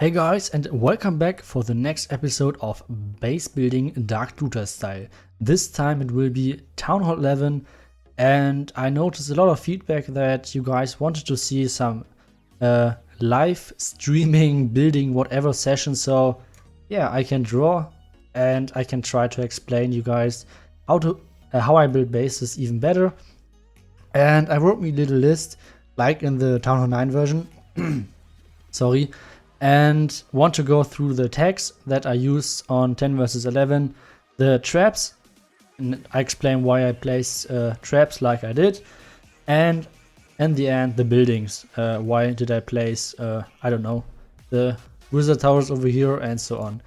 Hey guys, and welcome back for the next episode of Base Building Dark Looter style. This time it will be Town Hall 11, and I noticed a lot of feedback that you guys wanted to see some live streaming building whatever session. So yeah, I can draw and I can try to explain you guys how I build bases even better. And I wrote me a little list like in the Town Hall 9 version. Sorry. And want to go through the tags that I use on 10 versus 11, the traps, and I explain why I place traps like I did, and in the end the buildings. Why did I place, I don't know, the wizard towers over here and so on.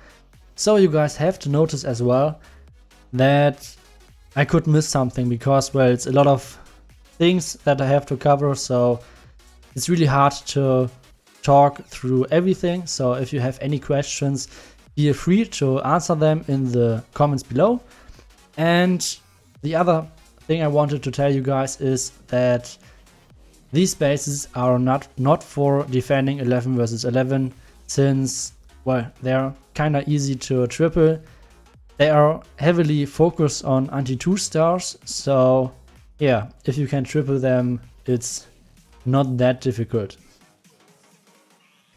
So you guys have to notice as well that I could miss something because, well, it's a lot of things that I have to cover, so it's really hard to talk through everything. So if you have any questions, feel free to answer them in the comments below. And the other thing I wanted to tell you guys is that these bases are not for defending 11 versus 11, since, well, they're kind of easy to triple. They are heavily focused on anti-2 stars, so yeah, if you can triple them, it's not that difficult.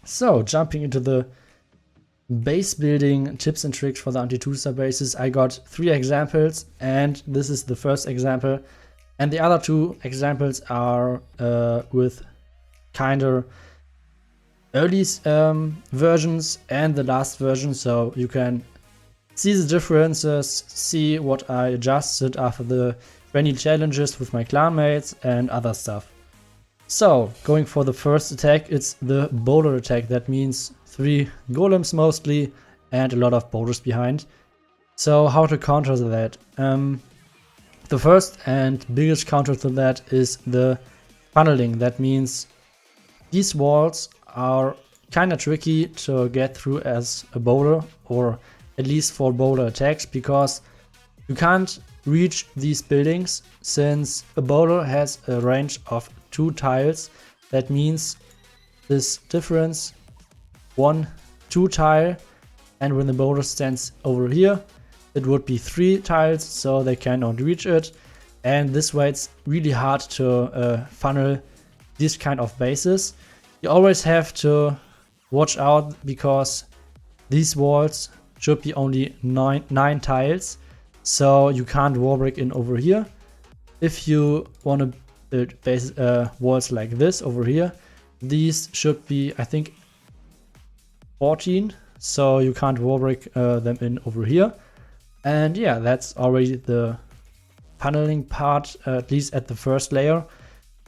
So, jumping into the base building tips and tricks for the anti-2 star bases, I got 3 examples, and this is the first example. And the other 2 examples are with kinda early versions and the last version, so you can see the differences, see what I adjusted after the 20 challenges with my clanmates and other stuff. So, going for the first attack, it's the Boulder Attack. That means 3 golems mostly and a lot of boulders behind. So, how to counter that? The first and biggest counter to that is the funneling. That means these walls are kind of tricky to get through as a bowler, or at least for boulder attacks, because you can't reach these buildings since a bowler has a range of 2 tiles. That means this difference 1-2 tile, and when the bowler stands over here it would be 3 tiles, so they cannot reach it. And this way it's really hard to funnel these kind of bases. You always have to watch out because these walls should be only 9 tiles, so you can't wall break in over here. If you want to build base walls like this over here, these should be, I think, 14, so you can't wall break them in over here. And yeah, that's already the funneling part, at least at the first layer.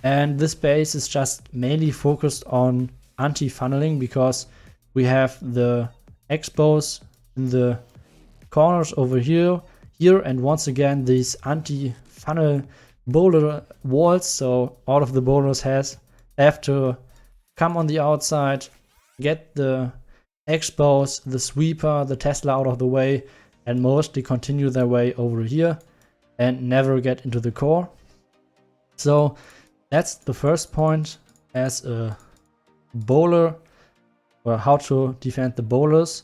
And this base is just mainly focused on anti-funneling because we have the Expos in the corners over here, and once again these anti-funnel boulder walls, so all of the boulders have to come on the outside, get the Expos, the sweeper, the Tesla out of the way, and mostly continue their way over here and never get into the core. So that's the first point as a bowler, or how to defend the bowlers.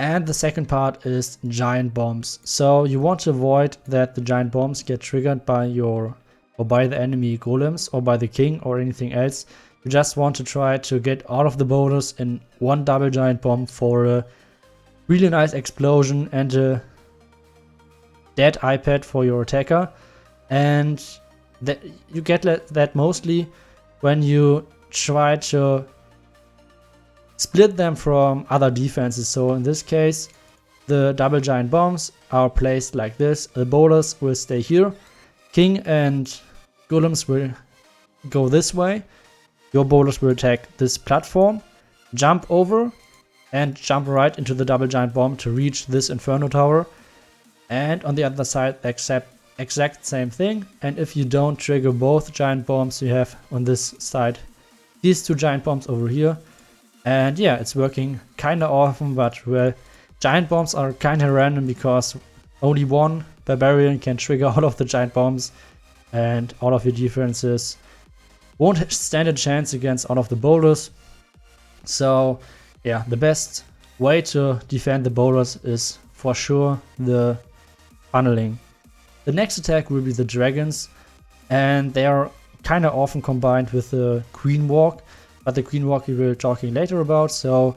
And the second part is giant bombs. So you want to avoid that the giant bombs get triggered by the enemy golems or by the king or anything else. You just want to try to get all of the boulders in one double giant bomb for a really nice explosion and a dead iPad for your attacker. And that you get that mostly when you try to split them from other defenses. So in this case, the double giant bombs are placed like this. The boulders will stay here. King and golems will go this way. Your boulders will attack this platform, jump over, and jump right into the double giant bomb to reach this inferno tower. And on the other side, exact same thing. And if you don't trigger both giant bombs, you have on this side these 2 giant bombs over here. And yeah, it's working kind of often, but well, giant bombs are kind of random because only one barbarian can trigger all of the giant bombs, and all of your defenses won't stand a chance against all of the boulders. So yeah, the best way to defend the boulders is for sure the funneling. The next attack will be the dragons, and they are kind of often combined with the queen walk, but the queen walk we will talking later about. So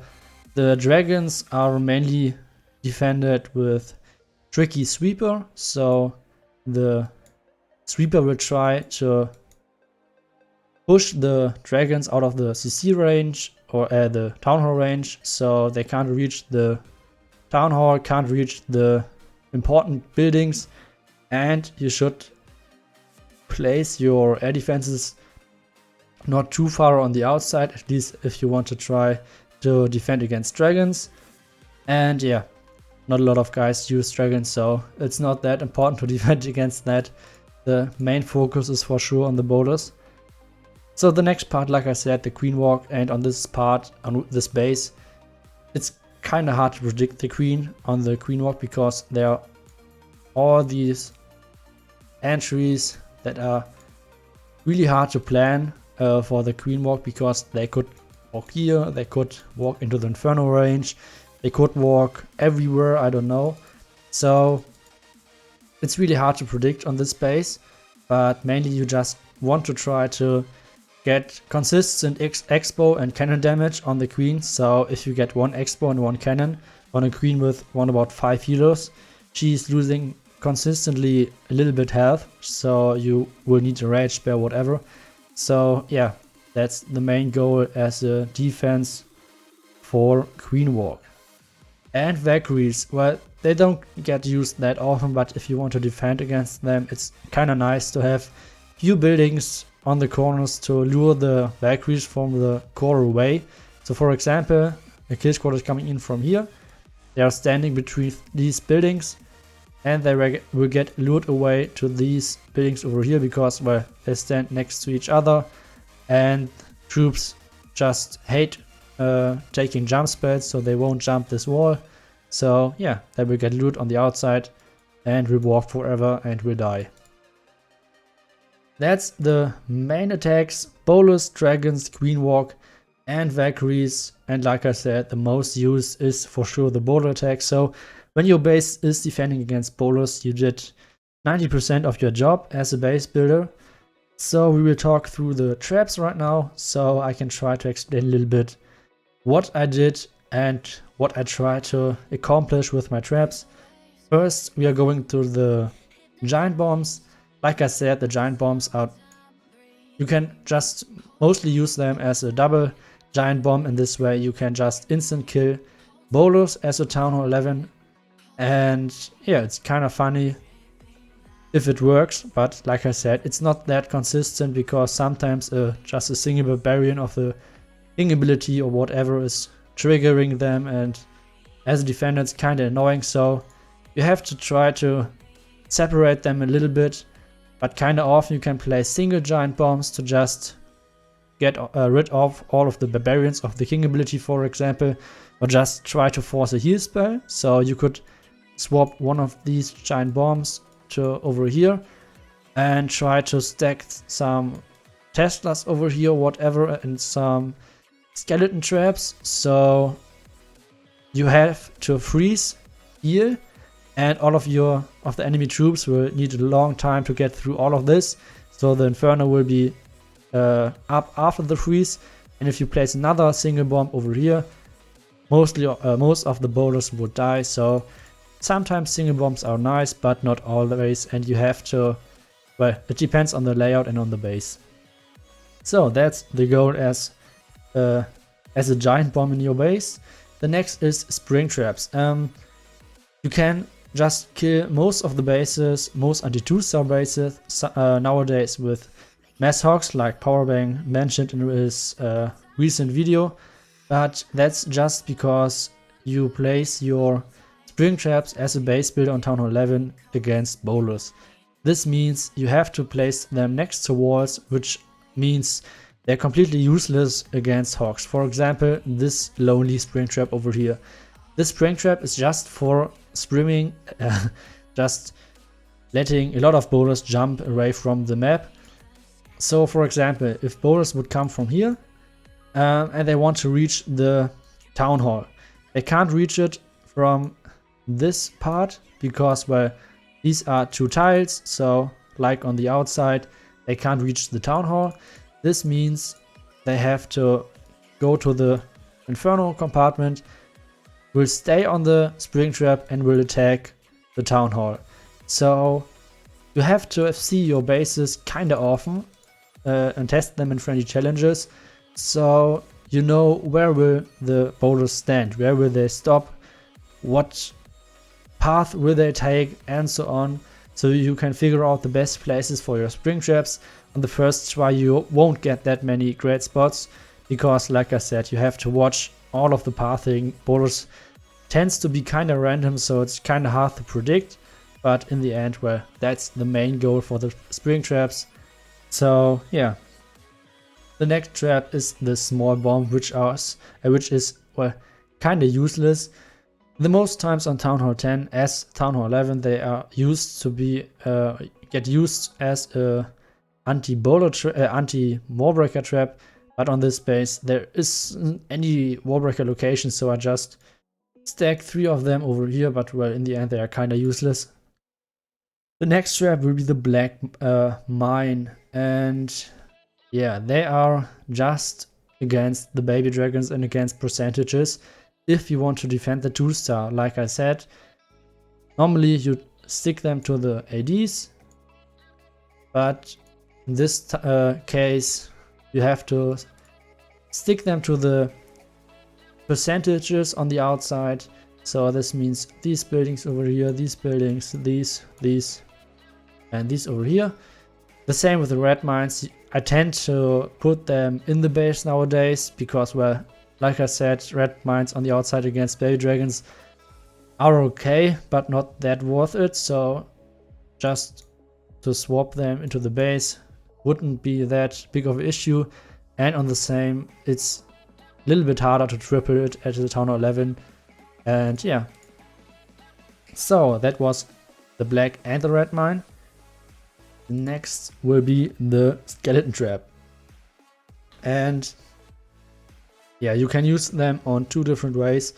the dragons are mainly defended with tricky sweeper, so the sweeper will try to push the dragons out of the CC range or the town hall range, so they can't reach the town hall, can't reach the important buildings, and you should place your air defenses not too far on the outside, at least if you want to try to defend against dragons. And yeah, not a lot of guys use dragons, so it's not that important to defend against that. The main focus is for sure on the boulders. So the next part, like I said, the queen walk, and on this part, on this base, it's kind of hard to predict the queen on the queen walk because there are all these entries that are really hard to plan for the queen walk, because they could walk here, they could walk into the inferno range, they could walk everywhere, I don't know. So it's really hard to predict on this base, but mainly you just want to try to get consistent Expo and cannon damage on the queen. So if you get one Expo and one cannon on a queen with about 5 healers, she's losing consistently a little bit health, so you will need a rage spare, whatever. So yeah, that's the main goal as a defense for queen walk. And Valkyries, well, they don't get used that often, but if you want to defend against them, it's kind of nice to have few buildings on the corners to lure the Valkyries from the core away. So for example, a kill squad is coming in from here, they are standing between these buildings, and they will get lured away to these buildings over here because, well, they stand next to each other, and troops just hate taking jump spells, so they won't jump this wall. So yeah, they will get lured on the outside and will walk forever and will die. That's the main attacks: boulders, dragons, queen walk, and Valkyries. And like I said, the most used is for sure the Boulder Attack. So when your base is defending against boulders, you did 90% of your job as a base builder. So we will talk through the traps right now, so I can try to explain a little bit what I did and what I try to accomplish with my traps. First, we are going to the giant bombs. Like I said, the giant bombs are, you can just mostly use them as a double giant bomb. In this way you can just instant kill boulders as a town hall 11. And yeah, it's kind of funny if it works, but like I said, it's not that consistent because sometimes just a single barbarian of the king ability or whatever is triggering them, and as a defender it's kind of annoying. So you have to try to separate them a little bit, but kind of often you can play single giant bombs to just get rid of all of the barbarians of the king ability, for example, or just try to force a heal spell. So you could swap one of these giant bombs to over here and try to stack some Teslas over here, whatever, and some skeleton traps. So you have to freeze, heal, and all of the enemy troops will need a long time to get through all of this. So the inferno will be up after the freeze, and if you place another single bomb over here, most of the boulders will die. So sometimes single bombs are nice, but not always, and you have to, well, it depends on the layout and on the base. So that's the goal as a giant bomb in your base. The next is spring traps. You can just kill most of the bases, most anti-2-star bases nowadays with mass hogs, like Powerbang mentioned in his recent video, but that's just because you place your spring traps as a base builder on Town Hall 11 against boulders. This means you have to place them next to walls, which means they're completely useless against hogs. For example, this lonely spring trap over here. This spring trap is just for sprimming, just letting a lot of boulders jump away from the map. So for example, if boulders would come from here and they want to reach the town hall. They can't reach it from this part because, well, these are 2 tiles, so like on the outside, they can't reach the town hall. This means they have to go to the Inferno compartment, will stay on the spring trap and will attack the town hall. So you have to FC your bases kinda often and test them in friendly challenges, so you know where will the boulders stand, where will they stop, what path will they take, and so on, so you can figure out the best places for your spring traps. On the first try you won't get that many great spots because, like I said, you have to watch all of the pathing. Boulders tends to be kinda random, so it's kinda hard to predict, but in the end, well, that's the main goal for the spring traps. So yeah, the next trap is the small bomb, which is well, kinda useless. The most times on Town Hall 10 as Town Hall 11, they are used to be get used as a anti-wallbreaker trap, but on this base there isn't any wallbreaker location, so I just stack 3 of them over here, but well, in the end they are kinda useless. The next trap will be the black mine, and yeah, they are just against the baby dragons and against percentages. If you want to defend the 2-star, like I said, normally you stick them to the ADs, but in this case you have to stick them to the percentages on the outside. So this means these buildings over here, these buildings, these, and these over here. The same with the red mines. I tend to put them in the base nowadays because, well, like I said, red mines on the outside against baby dragons are okay, but not that worth it. So just to swap them into the base wouldn't be that big of an issue. And on the same, it's a little bit harder to triple it at the Town Hall 11. And yeah, so that was the black and the red mine. Next will be the skeleton trap, and yeah, you can use them on 2 different ways.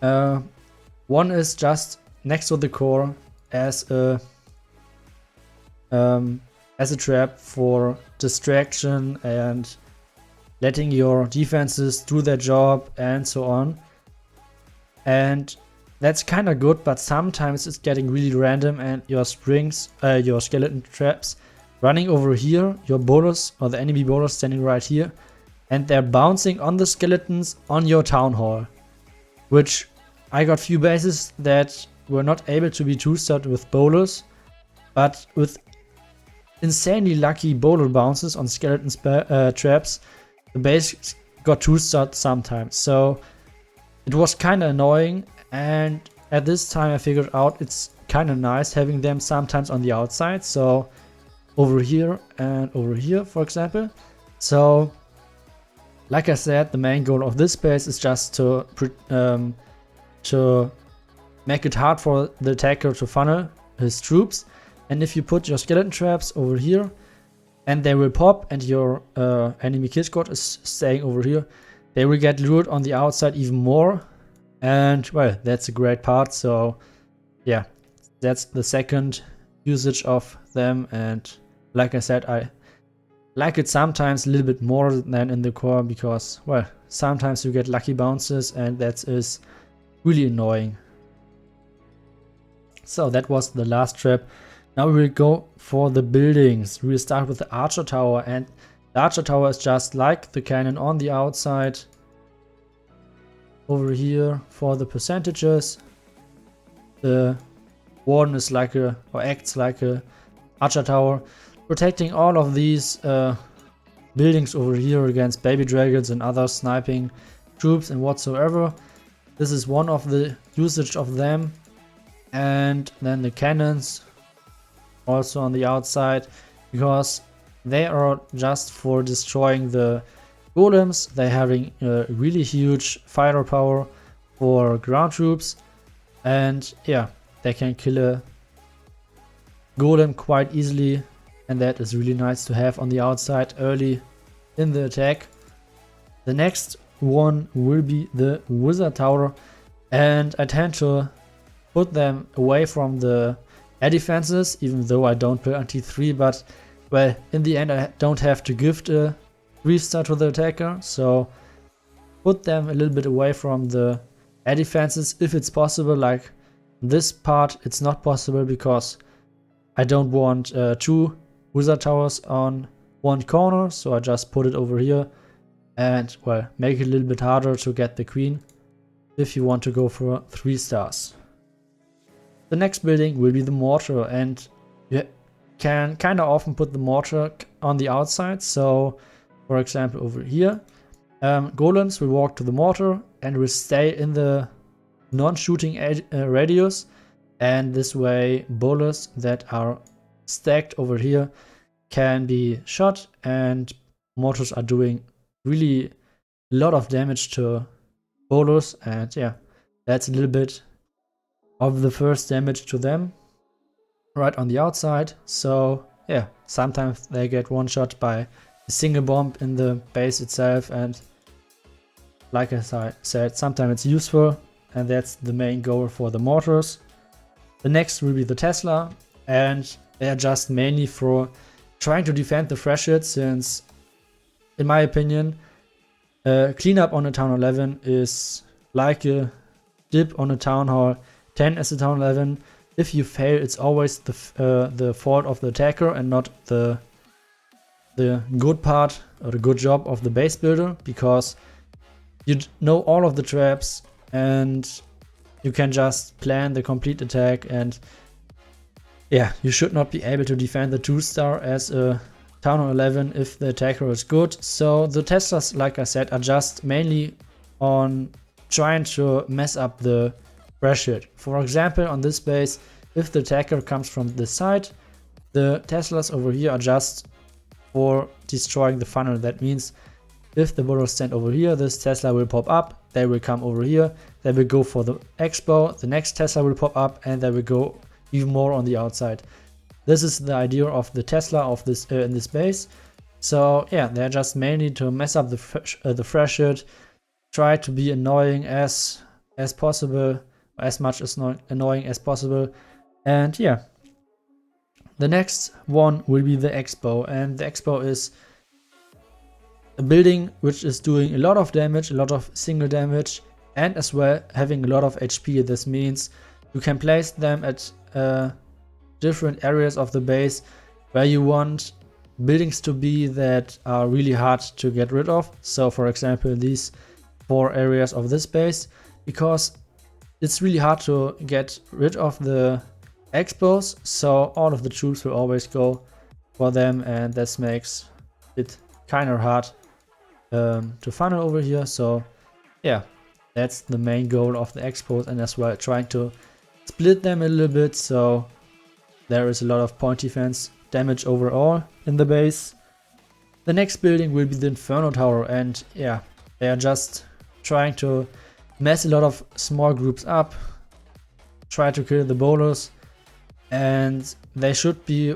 One is just next to the core as a trap for distraction and letting your defenses do their job and so on. And that's kind of good, but sometimes it's getting really random and your your skeleton traps running over here, your boulders or the enemy boulders standing right here, and they're bouncing on the skeletons on your town hall. Which I got few bases that were not able to be 2-starred with boulders, but with insanely lucky boulder bounces on skeleton traps, the base got 2-starred sometimes. So it was kind of annoying. And at this time I figured out it's kind of nice having them sometimes on the outside, so over here and over here, for example. So like I said, the main goal of this base is just to make it hard for the attacker to funnel his troops. And if you put your skeleton traps over here and they will pop and your enemy kill squad is staying over here, they will get lured on the outside even more. And well, that's a great part. So yeah, that's the second usage of them. And like I said, I like it sometimes a little bit more than in the core because, well, sometimes you get lucky bounces and that is really annoying. So that was the last trap. Now we will go for the buildings. We will start with the archer tower, and the archer tower is just like the cannon on the outside. Over here for the percentages, the warden is like acts like a archer tower, protecting all of these buildings over here against baby dragons and other sniping troops and whatsoever. This is one of the usage of them. And then the cannons also on the outside, because they are just for destroying the golems. They're having a really huge firepower for ground troops, and yeah, they can kill a golem quite easily, and that is really nice to have on the outside early in the attack. The next one will be the Wizard Tower, and I tend to put them away from the air defenses, even though I don't build until 3, but well, in the end I don't have to gift a 3-star to the attacker, so put them a little bit away from the air defenses if it's possible. Like this part it's not possible because I don't want 2 Wizard Towers on one corner, so I just put it over here and well, make it a little bit harder to get the queen if you want to go for 3 stars. The next building will be the mortar, and you can kind of often put the mortar on the outside. So for example over here, golems will walk to the mortar and will stay in the non-shooting radius, and this way boulders that are stacked over here can be shot, and mortars are doing really a lot of damage to boulders, and yeah, that's a little bit of the first damage to them right on the outside. So yeah, sometimes they get one shot by a single bomb in the base itself, and like I said, sometimes it's useful, and that's the main goal for the mortars. The next will be the Tesla, and they are just mainly for trying to defend the threshold, since in my opinion cleanup on a town 11 is like a dip on a town hall 10 as a town 11. If you fail, it's always the fault of the attacker and not the good part or the good job of the base builder, because you know all of the traps and you can just plan the complete attack, and yeah, you should not be able to defend the 2-star as a town 11 if the attacker is good. So the Teslas, like I said, are just mainly on trying to mess up the threshold. For example, on this base, if the attacker comes from this side, the Teslas over here are just for destroying the funnel. That means if the boulders stand over here, this Tesla will pop up, they will come over here, they will go for the Expo, the next Tesla will pop up, and they will go even more on the outside. This is the idea of the Tesla of this in this base. So yeah, they're just mainly to mess up the threshold, try to be annoying as possible, as much as annoying as possible. And yeah, the next one will be the Expo, and the Expo is a building which is doing a lot of damage, a lot of single damage, and as well having a lot of HP. This means you can place them at different areas of the base where you want buildings to be that are really hard to get rid of. So for example, these 4 areas of this base, because it's really hard to get rid of the Expos, so all of the troops will always go for them, and this makes it kind of hard to funnel over here. So yeah, that's the main goal of the Expos, and as well trying to split them a little bit, so there is a lot of point defense damage overall in the base. The next building will be the Inferno Tower, and yeah, they are just trying to mess a lot of small groups up, try to kill the boulders, and they should be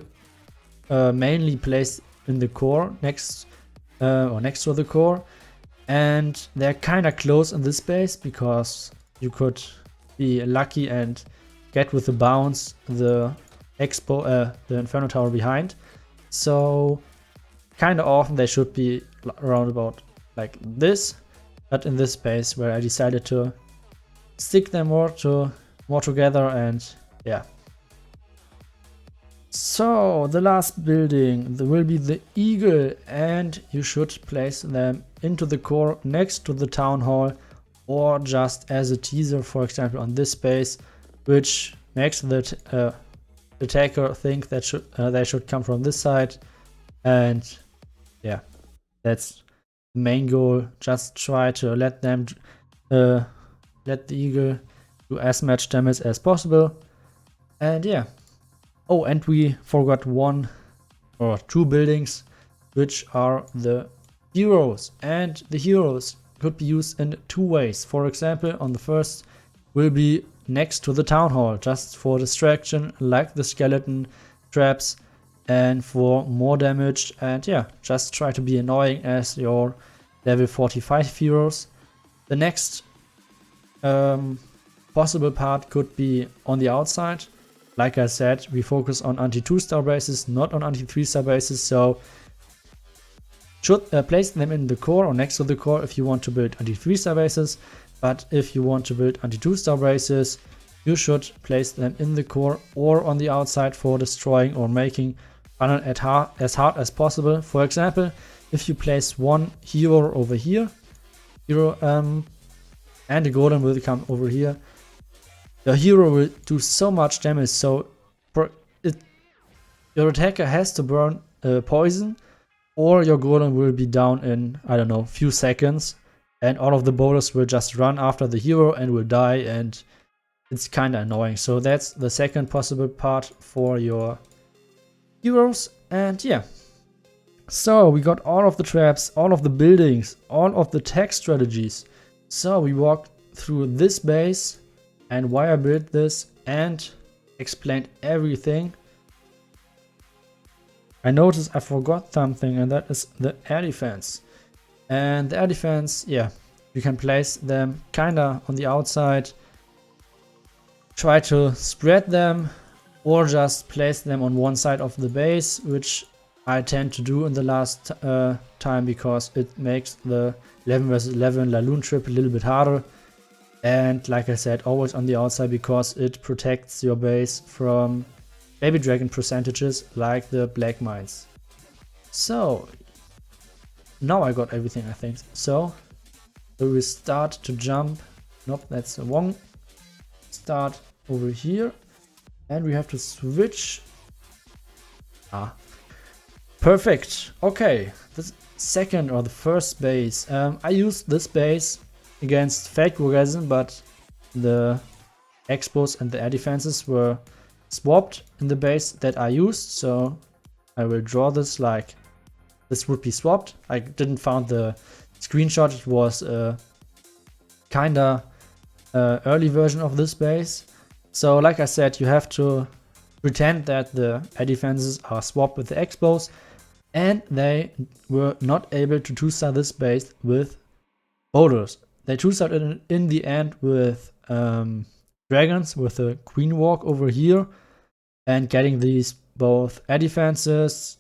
mainly placed in the core, next to the core, and they're kind of close in this base because you could be lucky and get with the bounce the the Inferno Tower behind. So kind of often they should be around about like this, but in this space where I decided to stick them more together, and yeah. So the last building will be the Eagle, and you should place them into the core next to the town hall, or just as a teaser, for example on this space, which makes the attacker think that they should come from this side. And yeah, that's the main goal. Just try to let the Eagle do as much damage as possible. And yeah. Oh, and we forgot 1 or 2 buildings, which are the heroes. And the heroes could be used in 2 ways. For example, on the first will be next to the town hall, just for distraction, like the skeleton traps, and for more damage. And yeah, just try to be annoying as your level 45 heroes. The next possible part could be on the outside. Like I said, we focus on anti-2 star bases, not on anti-3 star bases, so should place them in the core or next to the core if you want to build anti-3 star bases, but if you want to build anti-2 star bases, you should place them in the core or on the outside for destroying or making funnel as hard as possible. For example, if you place one hero over here, and the golem will come over here, the hero will do so much damage, so your attacker has to burn poison, or your golem will be down in, I don't know, few seconds, and all of the boulders will just run after the hero and will die, and it's kinda annoying. So that's the second possible part for your heroes. And yeah, so we got all of the traps, all of the buildings, all of the tech strategies. So we walked through this base and why I built this and explained everything. I noticed I forgot something, and that is the air defense. And the air defense, yeah, you can place them kinda on the outside, try to spread them, or just place them on one side of the base, which I tend to do in the last time because it makes the 11 vs 11 Laloon trip a little bit harder. And like I said, always on the outside because it protects your base from baby dragon percentages like the black mines. So now I got everything, I think. So we will start to jump. Nope, that's the wrong. Start over here, and we have to switch. Perfect. Okay, the second or the first base. I used this base against fake resin, but the expos and the air defenses were swapped in the base that I used. So I will draw this like this would be swapped. I didn't find the screenshot. It was a kinda early version of this base. So like I said, you have to pretend that the air defenses are swapped with the expos, and they were not able to 2-star this base with boulders. They 2-starred it in the end with dragons, with a queen walk over here, and getting these both air defenses,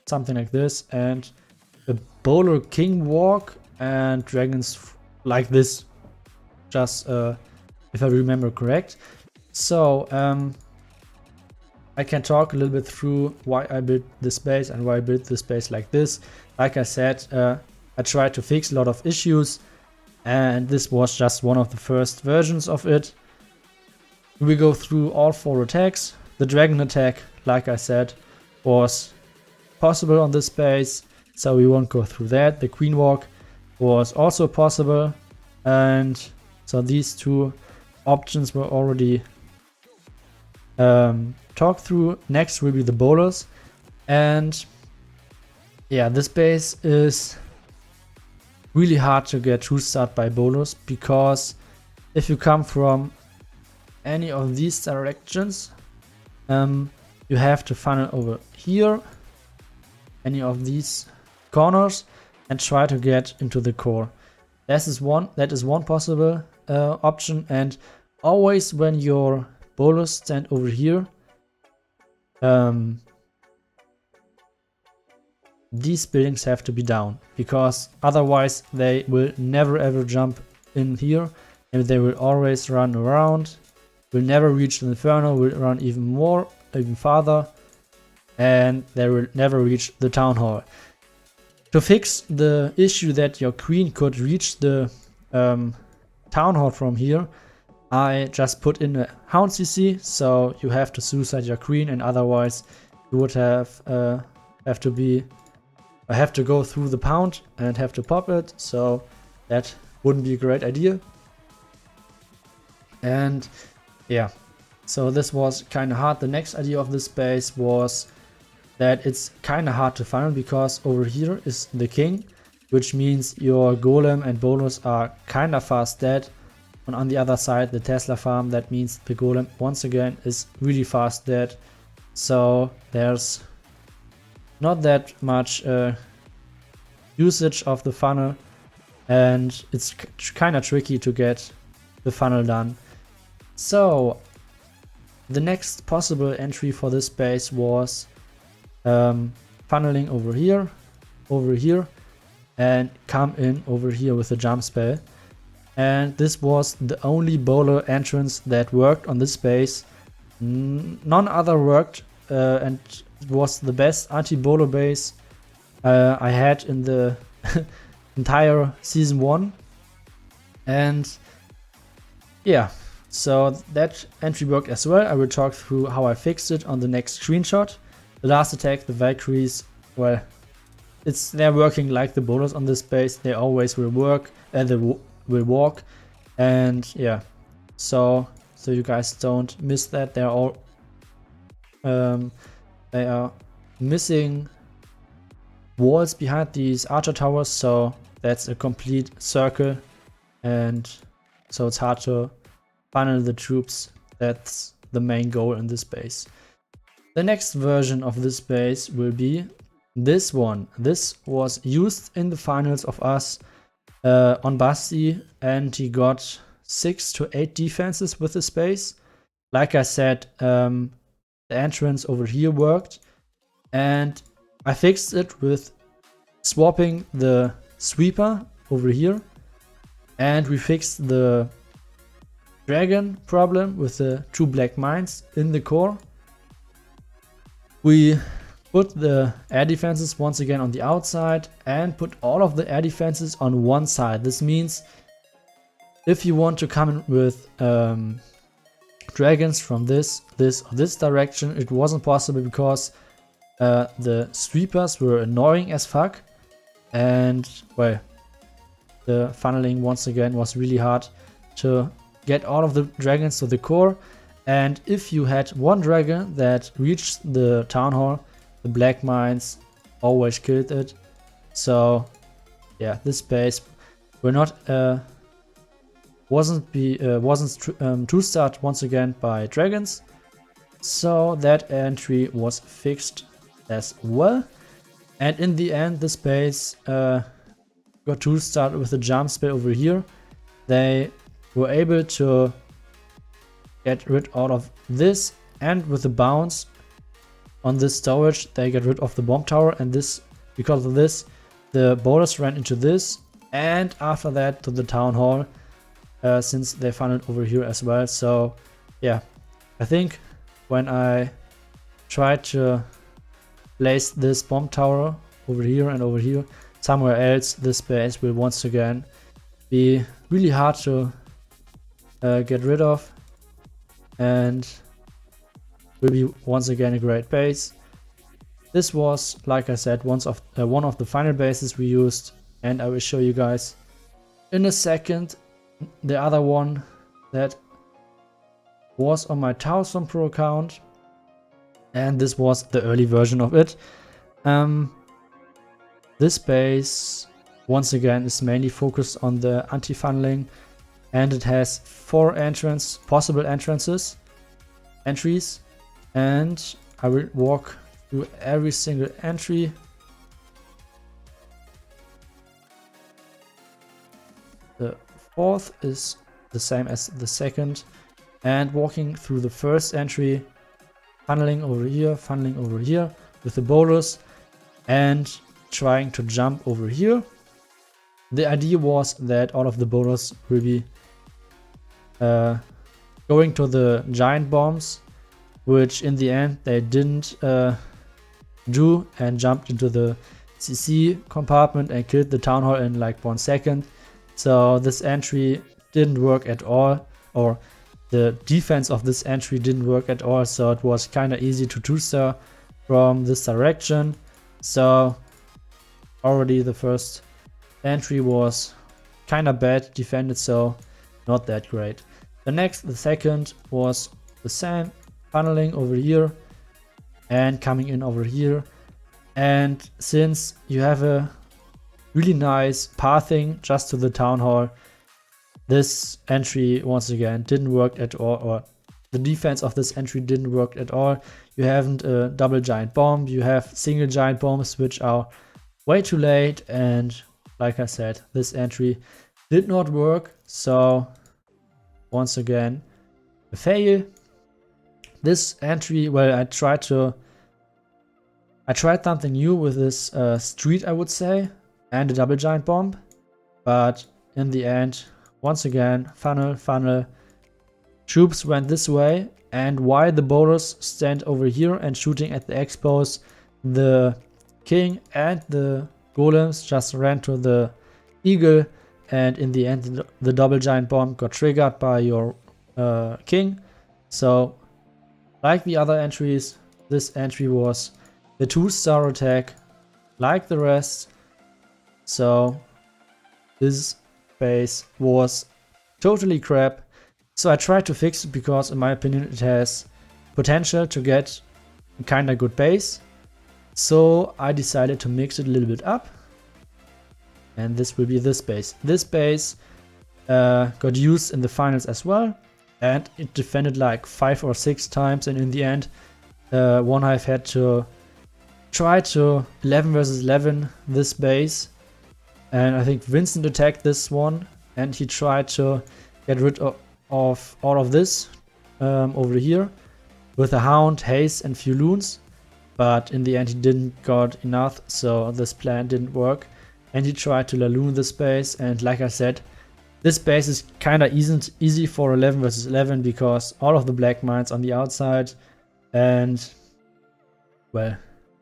something like this, and a boulder king walk and dragons like this, just if I remember correct. So I can talk a little bit through why I built this base and why I built this base like this. Like I said, I tried to fix a lot of issues, and this was just one of the first versions of it. We go through all 4 attacks. The dragon attack, like I said, was possible on this base, so we won't go through that. The queen walk was also possible, and so these 2 options were already talked through. Next will be the boulders, and yeah, this base is really hard to get 2-starred by boulders, because if you come from any of these directions, you have to funnel over here, any of these corners, and try to get into the core. That is one possible option, and always when your boulders stand over here, these buildings have to be down, because otherwise they will never ever jump in here, and they will always run around, will never reach the inferno, will run even farther, and they will never reach the town hall. To fix the issue that your queen could reach the town hall from here, I just put in a hound CC, so you have to suicide your queen, and otherwise you would have to go through the pound and have to pop it, so that wouldn't be a great idea. And yeah, so this was kind of hard. The next idea of this base was that it's kind of hard to funnel, because over here is the king, which means your golem and boulders are kind of fast dead. And on the other side, the Tesla farm, that means the golem once again is really fast dead. So there's not that much usage of the funnel. and it's kind of tricky to get the funnel done. So the next possible entry for this base was funneling over here, and come in over here with a jump spell. And this was the only boulder entrance that worked on this base. None other worked, and it was the best anti-boulder base I had in the entire season 1. And yeah, so that entry worked as well. I will talk through how I fixed it on the next screenshot. The last attack, the Valkyries, well, they're working like the boulders on this base. They always will work, and they will walk. And yeah, so you guys don't miss that. They're all they are missing walls behind these archer towers, so that's a complete circle, and so it's hard to funnel the troops. That's the main goal in this base. The next version of this base will be this one. This was used in the finals of us on Basti, and he got 6 to 8 defenses with this base. Like I said, the entrance over here worked, and I fixed it with swapping the sweeper over here, and we fixed the dragon problem with the 2 black mines in the core. We put the air defenses once again on the outside and put all of the air defenses on one side. This means if you want to come in with dragons from this direction, it wasn't possible because the sweepers were annoying as fuck, and well, the funneling once again was really hard to get all of the dragons to the core. And if you had one dragon that reached the town hall, the black mines always killed it. So yeah, this base wasn't two-starred once again by dragons. So that entry was fixed as well. And in the end, this base got two-starred with a jump spell over here. They were able to get rid of this, and with the bounce on this storage, they get rid of the bomb tower, and this, because of this, the boulders ran into this, and after that to the town hall, since they funneled over here as well. So yeah, I think when I tried to place this bomb tower over here and over here somewhere else, this base will once again be really hard to get rid of, and will be once again a great base. This was, like I said, one of the final bases we used, and I will show you guys in a second the other one that was on my 1000 Pro account, and this was the early version of it. This base once again is mainly focused on the anti-funneling, and it has 4 possible entries, and I will walk through every single entry. The 4th is the same as the 2nd, and walking through the first entry, funneling over here with the boulders and trying to jump over here. The idea was that all of the boulders will be going to the giant bombs, which in the end they didn't do, and jumped into the CC compartment and killed the town hall in like 1 second. So this entry didn't work at all, or the defense of this entry didn't work at all, so it was kind of easy to two-star from this direction. So already the first entry was kind of bad defended, so not that great. The second was the same, funneling over here and coming in over here. And since you have a really nice pathing just to the town hall, this entry once again didn't work at all, or the defense of this entry didn't work at all. You haven't a double giant bomb, you have single giant bombs which are way too late, and like I said, this entry did not work. So once again, a fail. This entry, well, I tried something new with this street, I would say, and a double giant bomb. But in the end, once again, funnel. Troops went this way, and while the boulders stand over here and shooting at the expos, the king and the golems just ran to the eagle, and in the end the double giant bomb got triggered by your king. So like the other entries, this entry was the 2-star attack like the rest. So this base was totally crap. So I tried to fix it because in my opinion it has potential to get a kinda good base. So I decided to mix it a little bit up. And this will be this base. This base got used in the finals as well. And it defended like 5 or 6 times. And in the end, One Hive had to try to 11 versus 11 this base. And I think Vincent attacked this one. And he tried to get rid of all of this over here with a hound, haste and few loons. But in the end he didn't got enough, so this plan didn't work. And he tried to Laloon this base, and like I said, this base is kinda easy for 11 versus 11 because all of the black mines on the outside, and well,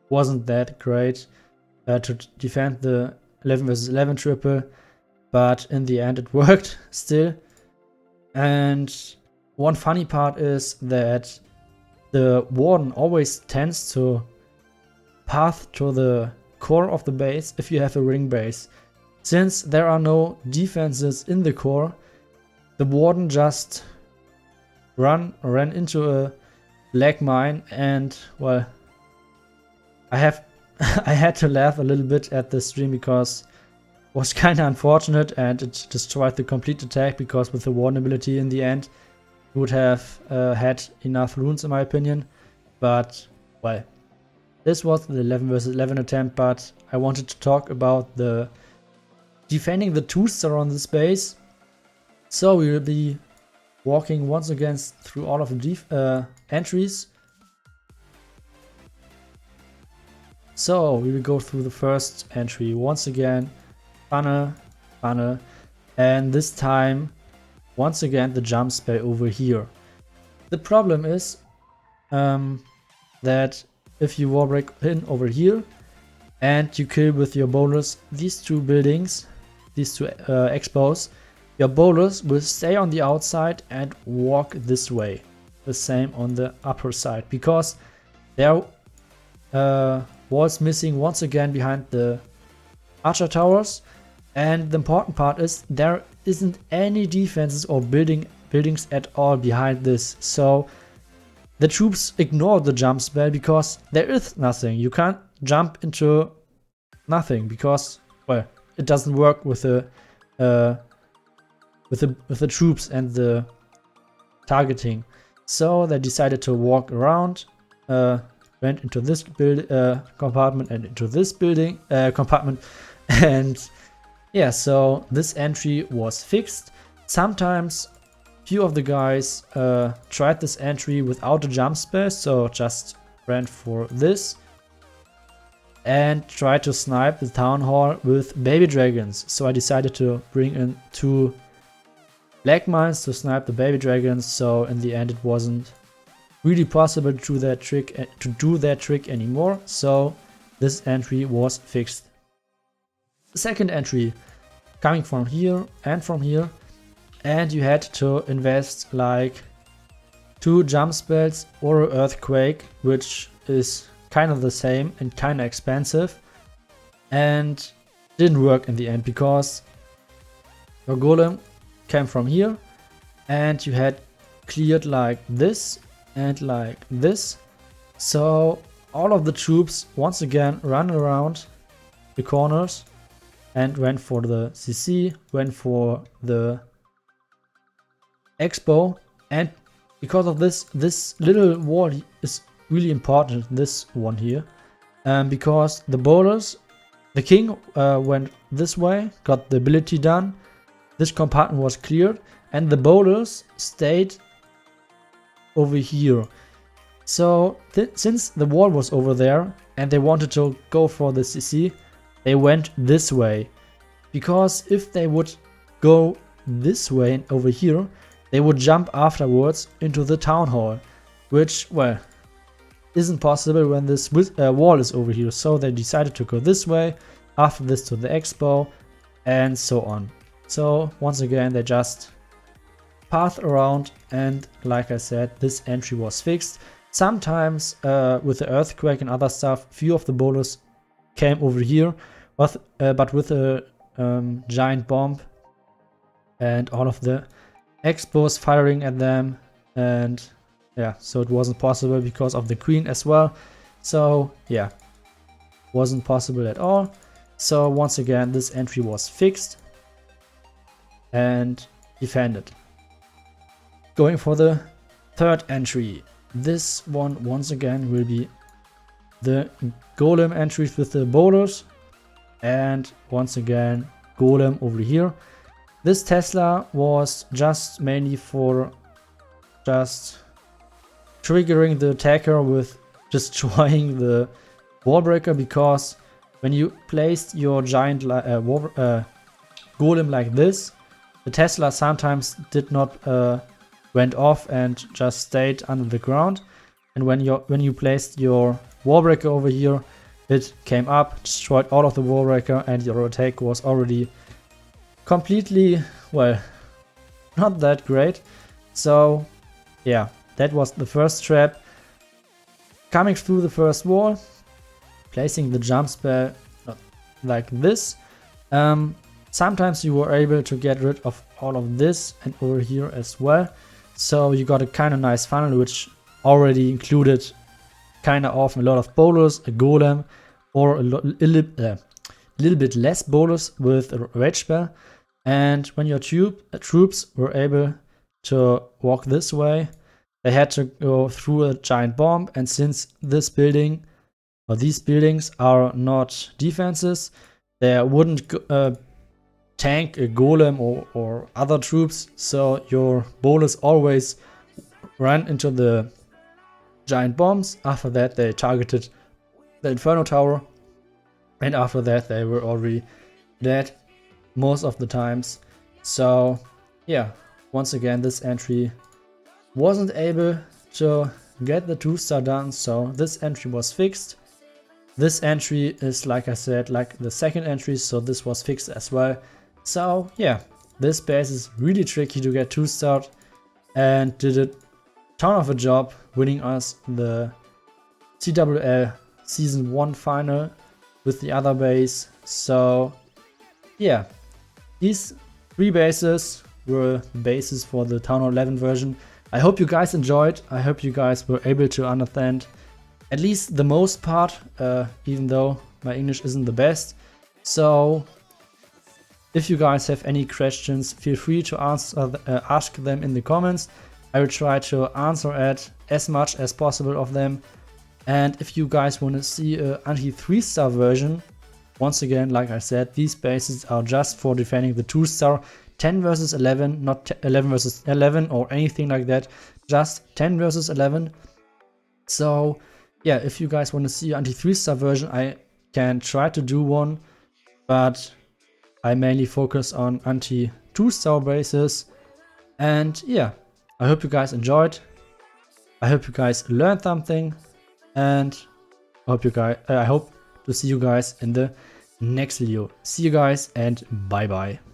wasn't that great to defend the 11 versus 11 triple, but in the end it worked still. And one funny part is that the warden always tends to path to the core of the base if you have a ring base. Since there are no defenses in the core, the warden just ran into a black mine, and well, I had to laugh a little bit at the stream because it was kind of unfortunate and it destroyed the complete attack, because with the warden ability in the end it would have had enough runes in my opinion. But well, this was the 11 versus 11 attempt, but I wanted to talk about the defending the 2-star on this base. So we will be walking once again through all of the entries. So we will go through the first entry once again, funnel, and this time once again the jump spell over here. The problem is that if you wall break in over here and you kill with your boulders these two buildings, these two expos, your boulders will stay on the outside and walk this way. The same on the upper side, because there walls missing once again behind the archer towers. And the important part is there isn't any defenses or buildings at all behind this. So the troops ignore the jump spell because there is nothing. You can't jump into nothing because, well, it doesn't work with the troops and the targeting. So they decided to walk around, went into this compartment and into this building compartment, and yeah, so this entry was fixed. Sometimes few of the guys tried this entry without a jump spell, so just ran for this and tried to snipe the town hall with baby dragons. So I decided to bring in 2 black mines to snipe the baby dragons. So in the end it wasn't really possible to do that trick anymore. So this entry was fixed. The second entry coming from here and from here, and you had to invest like 2 jump spells or an earthquake, which is kind of the same and kind of expensive, and didn't work in the end because your golem came from here and you had cleared like this and like this. So all of the troops once again run around the corners and went for the CC, went for the Expo, and because of this little wall is really important, this one here, because the boulders The king went this way, got the ability done. This compartment was cleared, and the bowlers stayed over here. So since the wall was over there and they wanted to go for the CC, they went this way. Because if they would go this way and over here, they would jump afterwards into the town hall, which, well, isn't possible when this wall is over here. So they decided to go this way, after this to the Expo, and so on. So once again, they just path around, and like I said, this entry was fixed. Sometimes with the earthquake and other stuff, few of the bowlers came over here, but with a giant bomb and all of the Expos firing at them, and yeah, so it wasn't possible because of the queen as well. So yeah, wasn't possible at all. So once again, this entry was fixed and defended. Going for the third entry. This one once again will be the golem entries with the bowlers, and once again golem over here. This Tesla was just mainly for just triggering the attacker with destroying the wall breaker, because when you placed your giant golem like this, the Tesla sometimes did not went off and just stayed under the ground, and when you placed your wall breaker over here, it came up, destroyed all of the wall breaker, and your attack was already completely, well, not that great. So yeah, that was the first trap. Coming through the first wall, placing the jump spell like this. Sometimes you were able to get rid of all of this and over here as well. So you got a kind of nice funnel, which already included kind of often a lot of bowlers, a golem, or a little bit less bowlers with a rage spell. And when your troops were able to walk this way, they had to go through a giant bomb. And since this building or these buildings are not defenses, they wouldn't tank a golem or other troops, so your bowlers always ran into the giant bombs. After that, they targeted the Inferno Tower, and after that they were already dead most of the times. So yeah, once again, this entry wasn't able to get the 2-star done, so this entry was fixed. This entry is, like I said, like the second entry, so this was fixed as well. So yeah, this base is really tricky to get 2-star, and did a ton of a job winning us the CWL Season 1 final with the other base. So yeah, these 3 bases were the bases for the Town Hall 11 version. I hope you guys enjoyed. I hope you guys were able to understand at least the most part, even though my English isn't the best. So if you guys have any questions, feel free to ask them in the comments. I will try to answer at as much as possible of them. And if you guys want to see a anti-3-star version, once again, like I said, these bases are just for defending the 2-star 10 versus 11, not 11 versus 11 or anything like that, just 10 versus 11. So yeah, if you guys want to see anti-3-star version, I can try to do one, but I mainly focus on anti-2-star bases. And yeah, I hope you guys enjoyed. I hope you guys learned something, and I hope to see you guys in the next video. See you guys, and bye bye.